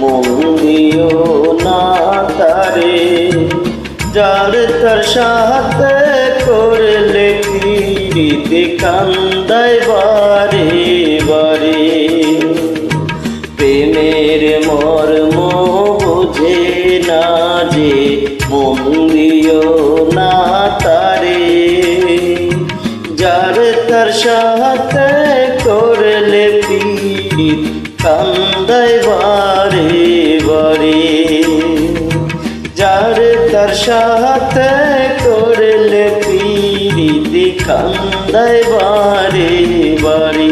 মন দিও না তারে, যার তার সাথে করলে পিরিতি কান্দায় বারে বারে। প্রেমের মর্ম বোঝে না যে মন দিও না তারে, যার তার সাথে করলে পিরিতি কান্দায় বারে বারে। যার তার সাথে করলে পিরিতি কান্দায় বারে বারে।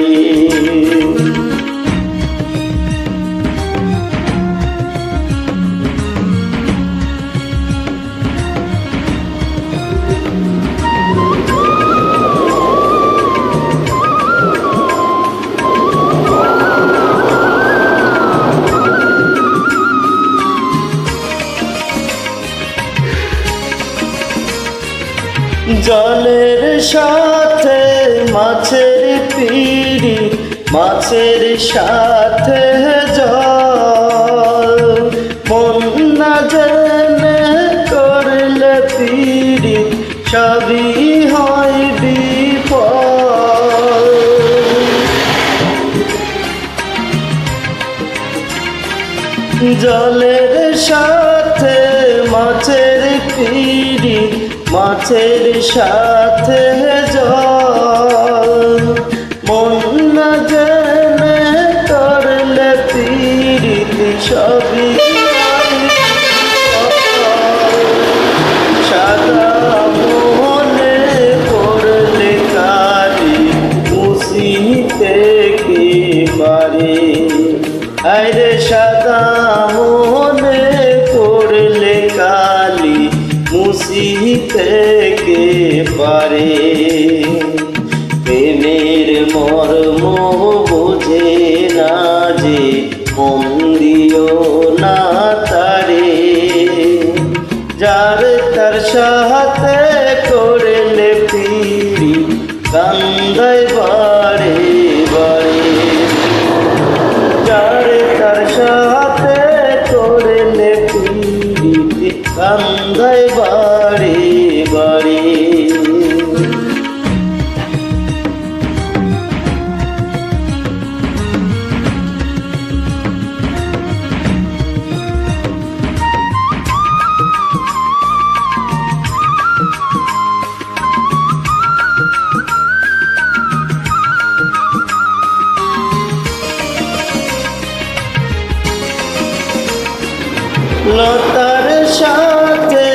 জলের সাথে মাছের পিরিত, মাছের সাথে জল, মন না জেনে করলে পিরিত সবই হয় বিফল। জলের সাথে মাছের পিরিত, মাছের সাথে জল, মন না জেনে করলে পিরিতি সবই সাদা মনে পড়লে কালি মুছিতে কে পারে। আরে সাদা মনে পড়লে কালি মুছিতে কে পারে। প্রেমের মর্ম বোঝে না যে মন দিও না তারে, যার তার সাথে করলে পিরিতি কান্দায় বারে বারে। যার তার সাথে করলে পিরিতি কান্দায় বারে বারে। লতার সাথে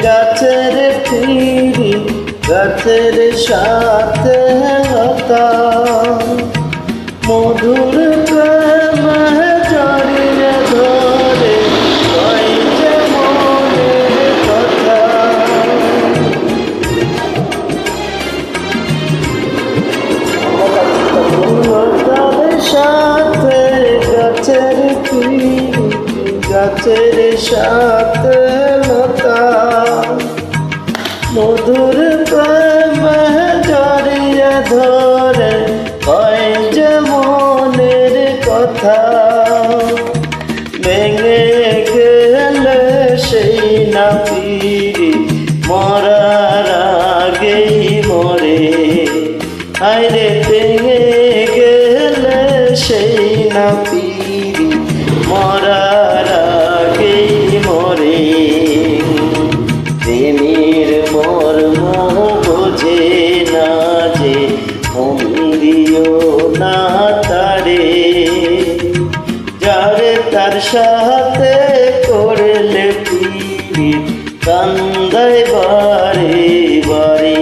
গাছের পিরিত, গাছের সাথে লতা, মধুর প্রেমে জড়িয়ে ধরে কয় যে মনের কথা। লতার সাথে গাছের পিরিত, গাছের সাথে লতা, মধুর প্রেমে জড়িয়ে ধরে কয় যে মনের কথা। ভেঙে গেলে সেই না পিরিত মরার আগেই মরে। আরে ভেঙে গেলে সেই না পিরিত মরার আগেই মরে। প্রেমের মর্ম বোঝে না যে মন দিও না তারে, যার তার সাথে করলে পিরিতি কান্দায় বারে বারে।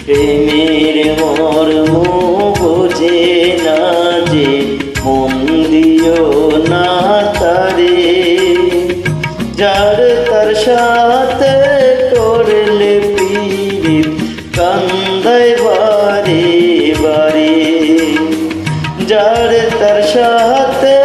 প্রেমের মর্ম বোঝে না যে মন দিও না তারে, যার তার সাথে করলে পিরিতি কান্দায় বারে বারে। যার তার সাথে